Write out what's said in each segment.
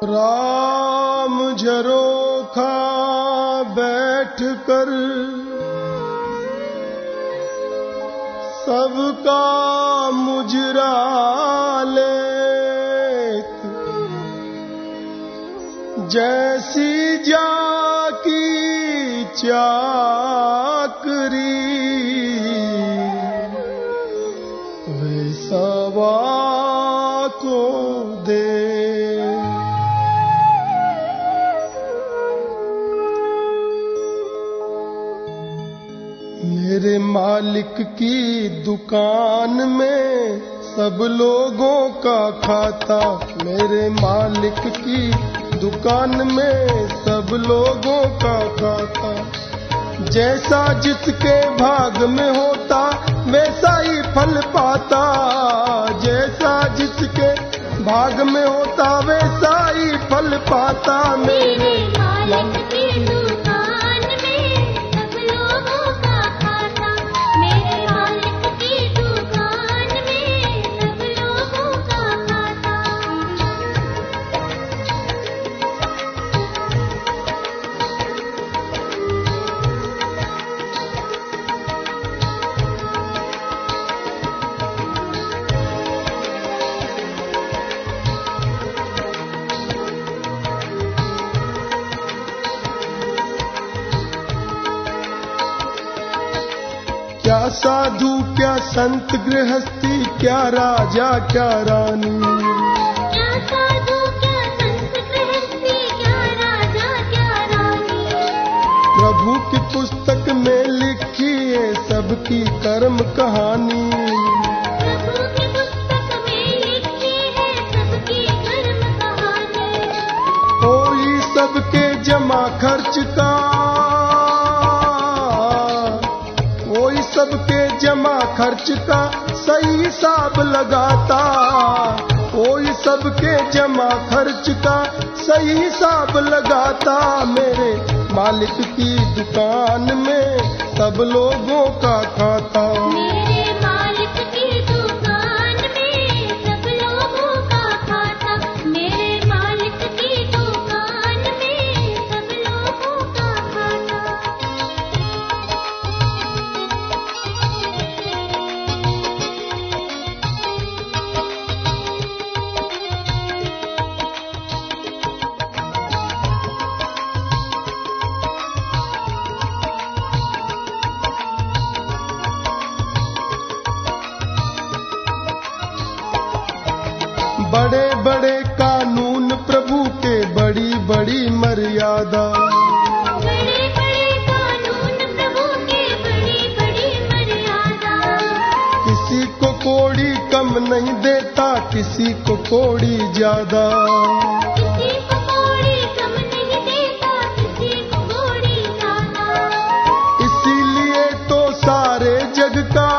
राम झरोखा बैठ कर सबका मुजरा लेत, जैसी जाकी चाकरी वैसवा को दे। मेरे मालिक की दुकान में सब लोगों का खाता, मेरे मालिक की दुकान में सब लोगों का खाता। जैसा जिसके भाग में होता वैसा ही फल पाता, जैसा जिसके भाग में होता वैसा ही फल पाता। मेरे मालिक की दुकान में सब लोगों का खाता, मेरे मालिक की दुकान में सब लोगों का खाता। क्या साधु क्या संत गृहस्थी, क्या राजा क्या रानी, क्या साधु क्या संत गृहस्थी, क्या राजा क्या रानी। प्रभु की पुस्तक में लिखी है सबकी कर्म कहानी। प्रभु की पुस्तक में लिखी है सबकी कर्म कहानी। कोई सबके जमा खर्च का, कोई सबके जमा खर्च का सही हिसाब लगाता, कोई सबके जमा खर्च का सही हिसाब लगाता। मेरे मालिक की दुकान में सब लोगों का खाता, मेरे मालिक की दुकान में सब लोगों का खाता, मेरे मालिक की दुकान में सब लोगों का खाता। बड़े बड़े कानून प्रभु के, बड़ी बड़ी मर्यादा। बड़े बड़े कानून प्रभु के, बड़ी बड़ी मर्यादा। किसी को कोड़ी कम नहीं देता, किसी को कोड़ी ज्यादा। किसी को कोड़ी कम नहीं देता, किसी को कोड़ी ज्यादा। इसीलिए तो सारे जग का,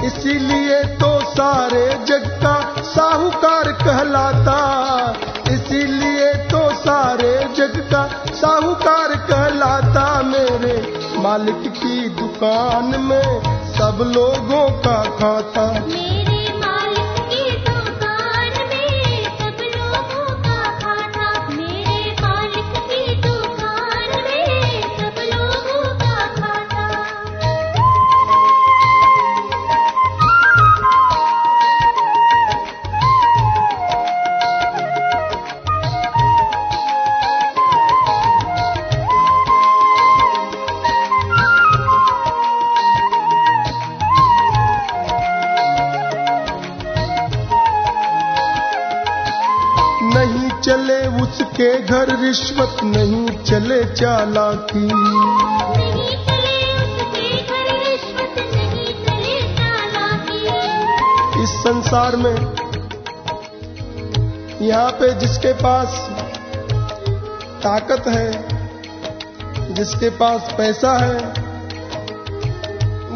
इसीलिए तो सारे जग का साहूकार कहलाता, इसीलिए तो सारे जग का साहूकार कहलाता। मेरे मालिक की दुकान में सब लोगों का खाता, मेरे मालिक की दुकान में सब लोगों का खाता, मेरे मालिक की दुकान में सब लोगों का खाता। नहीं चले उसके घर रिश्वत, नहीं चले चालाकी। नहीं चले उसके घर रिश्वत, नहीं चले चालाकी। इस संसार में यहाँ पे जिसके पास ताकत है, जिसके पास पैसा है,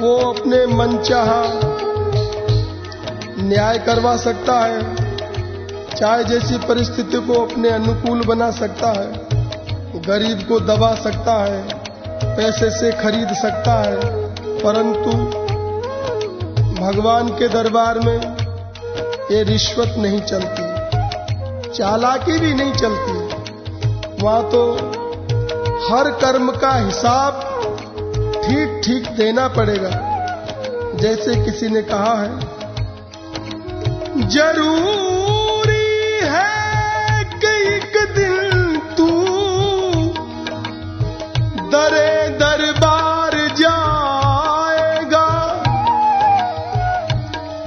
वो अपने मनचाहा न्याय करवा सकता है, चाहे जैसी परिस्थिति को अपने अनुकूल बना सकता है, गरीब को दबा सकता है, पैसे से खरीद सकता है। परंतु भगवान के दरबार में ये रिश्वत नहीं चलती। चालाकी भी नहीं चलती। वहां तो हर कर्म का हिसाब ठीक ठीक देना पड़ेगा। जैसे किसी ने कहा है, जरूरी है कि एक दिन तू दरे दरबार जाएगा,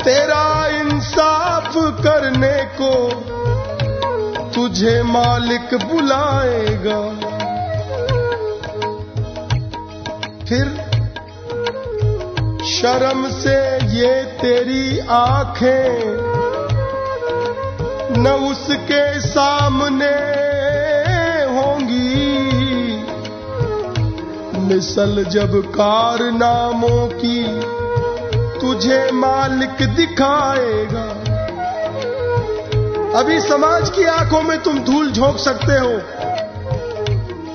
तेरा इंसाफ करने को तुझे मालिक बुलाएगा। फिर शर्म से ये तेरी आंखें न उसके सामने होंगी, मिसल जब कारनामों की तुझे मालिक दिखाएगा। अभी समाज की आंखों में तुम धूल झोंक सकते हो,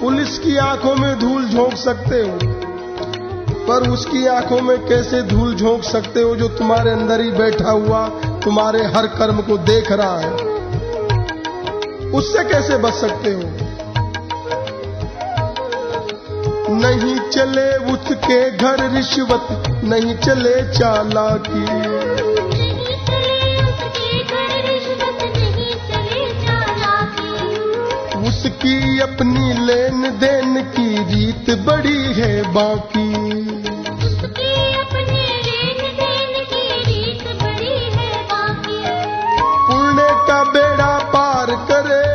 पुलिस की आंखों में धूल झोंक सकते हो, पर उसकी आंखों में कैसे धूल झोंक सकते हो जो तुम्हारे अंदर ही बैठा हुआ तुम्हारे हर कर्म को देख रहा है? उससे कैसे बच सकते हो? नहीं चले उसके घर रिश्वत, नहीं चले चालाकी, नहीं चले उसके घर रिश्वत, नहीं चले चालाकी। उसकी अपनी लेन देन की रीत बड़ी है बाकी, उसकी अपनी लेन देन की रीत बड़ी है बाकी। पुण्य का बेड़ा पार करे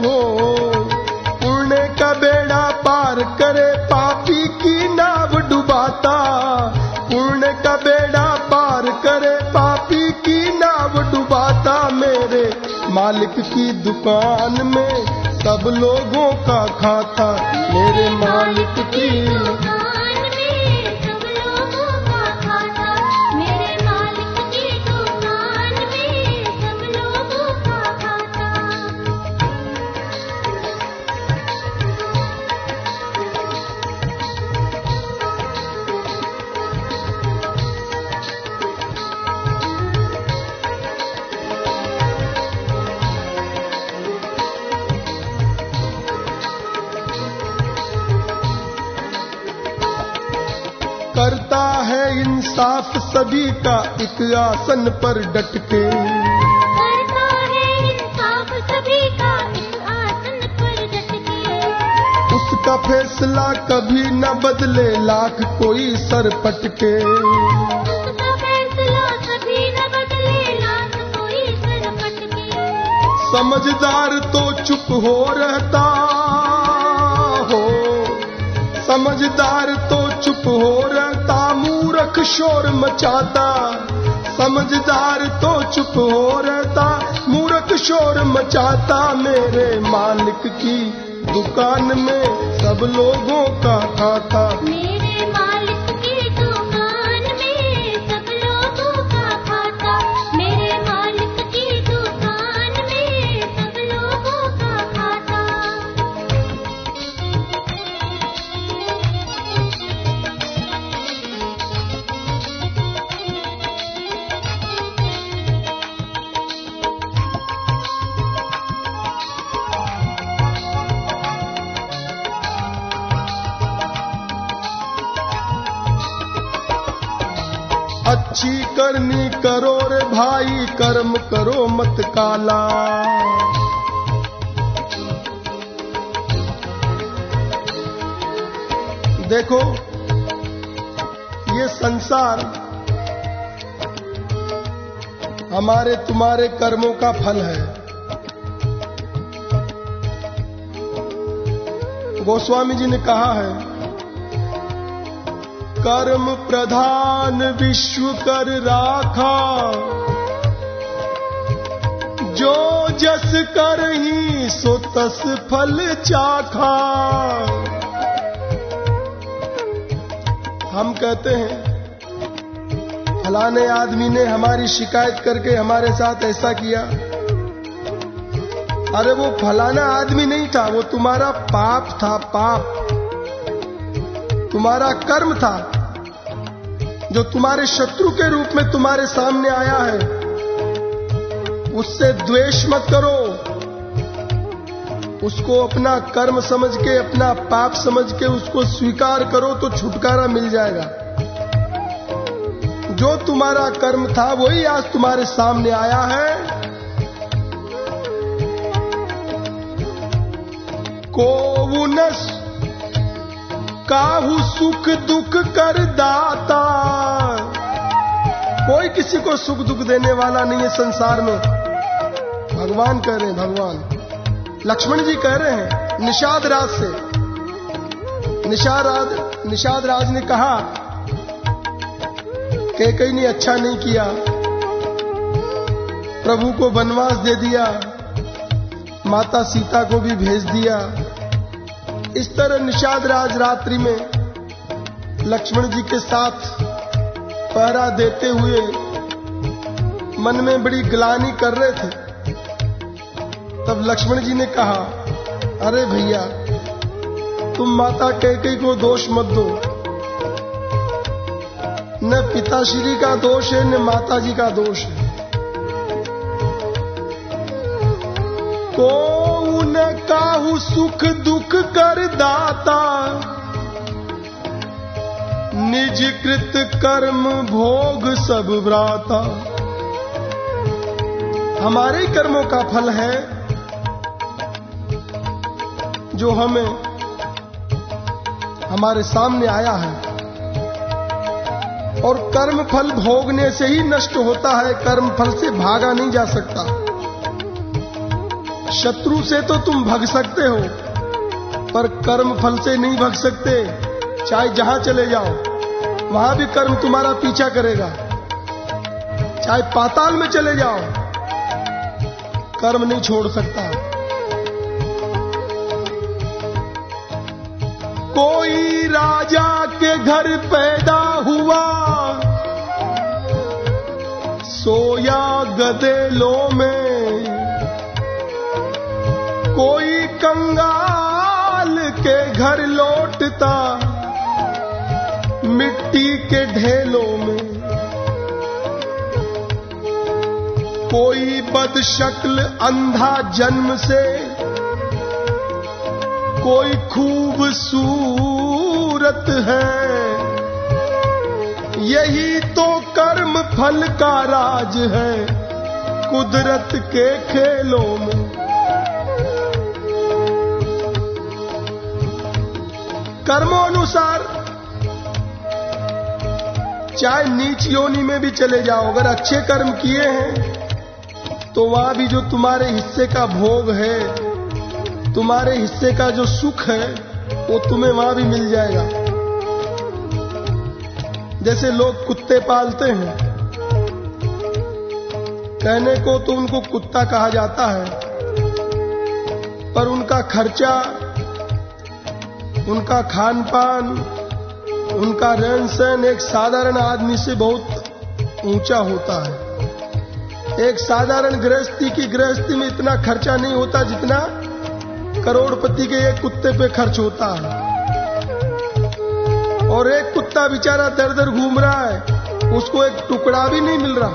हो, पुण्य का बेड़ा पार करे, पापी की नाव डुबाता। पुण्य का बेड़ा पार करे, पापी की नाव डुबाता। मेरे मालिक की दुकान में सब लोगों का खाता, मेरे मालिक की दुकान में सब लोगों का खाता, मेरे मालिक की दुकान में सब लोगों का खाता। करता है इंसाफ सभी का एक आसन पर डट के, करता है इंसाफ सभी का इस आसन पर डट के। उसका फैसला कभी न बदले लाख कोई सर पटके। उसका फैसला कभी न बदले लाख कोई सर पटके। समझदार तो चुप हो रहता हो, समझदार तो चुप हो रहता, मूर्ख शोर मचाता। समझदार तो चुप हो रहता, मूर्ख शोर मचाता। मेरे मालिक की दुकान में सब लोगों का खाता, मेरे मालिक की दुकान में सब लोगों का खाता, मेरे मालिक की दुकान में सब लोगों का खाता। अच्छी करनी करो रे भाई, कर्म करो मत काला। देखो ये संसार हमारे तुम्हारे कर्मों का फल है। गोस्वामी जी ने कहा है, कर्म प्रधान विश्व कर राखा, जो जस करही सो तस फल चाखा। हम कहते हैं फलाने आदमी ने हमारी शिकायत करके हमारे साथ ऐसा किया। अरे वो फलाना आदमी नहीं था, वो तुम्हारा पाप था, पाप तुम्हारा कर्म था जो तुम्हारे शत्रु के रूप में तुम्हारे सामने आया है। उससे द्वेष मत करो, उसको अपना कर्म समझ के, अपना पाप समझ के उसको स्वीकार करो तो छुटकारा मिल जाएगा। जो तुम्हारा कर्म था वही आज तुम्हारे सामने आया है। कोउनस काहू सुख दुख कर दाता। कोई किसी को सुख दुख देने वाला नहीं है संसार में। भगवान कह रहे हैं, भगवान लक्ष्मण जी कह रहे हैं निषाद राज से। निषाद राज ने कहा कैकेयी ने अच्छा नहीं किया, प्रभु को वनवास दे दिया, माता सीता को भी भेज दिया। इस तरह निषाद राज रात्रि में लक्ष्मण जी के साथ पहरा देते हुए मन में बड़ी ग्लानि कर रहे थे। तब लक्ष्मण जी ने कहा, अरे भैया तुम माता कैकेयी को दोष मत दो, न पिताश्री का दोष है न माता जी का दोष है। कोउन काहू सुख दुख कर दाता, निज कृत कर्म भोग सब व्राता। हमारे ही कर्मों का फल है जो हमें हमारे सामने आया है, और कर्म फल भोगने से ही नष्ट होता है, कर्म फल से भागा नहीं जा सकता। शत्रु से तो तुम भग सकते हो, पर कर्म फल से नहीं भग सकते। चाहे जहां चले जाओ वहां भी कर्म तुम्हारा पीछा करेगा। चाहे पाताल में चले जाओ, कर्म नहीं छोड़ सकता। कोई राजा के घर पैदा हुआ, सोया गदेलों में। कोई कंगाल के घर लौटता, मिट्टी के ढेलों में। कोई बदशक्ल अंधा जन्म से, कोई खूबसूरत है। यही तो कर्म फल का राज है कुदरत के खेलों में। कर्मों चाहे नीच योनि में भी चले जाओ, अगर अच्छे कर्म किए हैं तो वहां भी जो तुम्हारे हिस्से का भोग है, तुम्हारे हिस्से का जो सुख है, वो तुम्हें वहां भी मिल जाएगा। जैसे लोग कुत्ते पालते हैं, कहने को तो उनको कुत्ता कहा जाता है, पर उनका खर्चा, उनका खान पान, उनका रहन सहन एक साधारण आदमी से बहुत ऊंचा होता है। एक साधारण गृहस्थी की गृहस्थी में इतना खर्चा नहीं होता जितना करोड़पति के एक कुत्ते पे खर्च होता है। और एक कुत्ता बेचारा दर दर घूम रहा है, उसको एक टुकड़ा भी नहीं मिल रहा।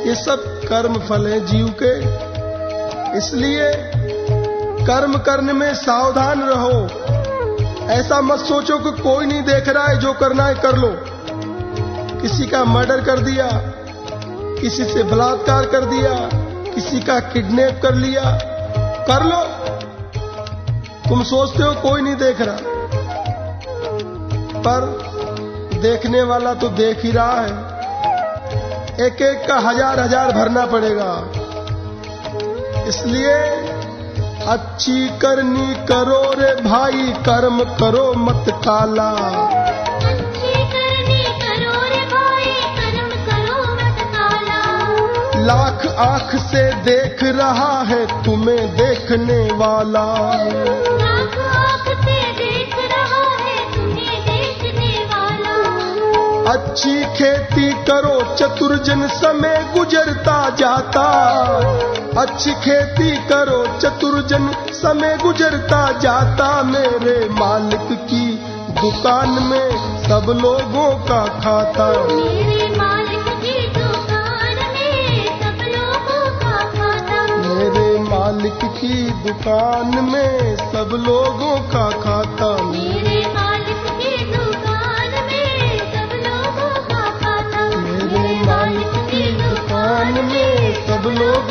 ये सब कर्म फल है जीव के। इसलिए कर्म करने में सावधान रहो। ऐसा मत सोचो कि कोई नहीं देख रहा है, जो करना है कर लो। किसी का मर्डर कर दिया, किसी से बलात्कार कर दिया, किसी का किडनैप कर लिया, कर लो। तुम सोचते हो कोई नहीं देख रहा, पर देखने वाला तो देख ही रहा है। एक एक का हजार हजार भरना पड़ेगा। इसलिए अच्छी करनी करो रे भाई, कर्म करो मत काला। अच्छी करनी करो रे भाई, कर्म करो मत काला। लाख आंख से देख रहा है तुम्हें देखने वाला। लाख आंख से देख रहा है तुम्हें देखने वाला। अच्छी खेती करो चतुर्जन समय गुजरता जाता। अच्छी खेती करो चतुर्जन समय गुजरता जाता। मेरे मालिक की दुकान में सब लोगों का खाता। मेरे मालिक की दुकान में सब लोगों मालिक की दुकान में सब लोगों का खाता। मेरे मालिक की दुकान में सब लोगों का खाता। मेरे मालिक की दुकान में सब लोग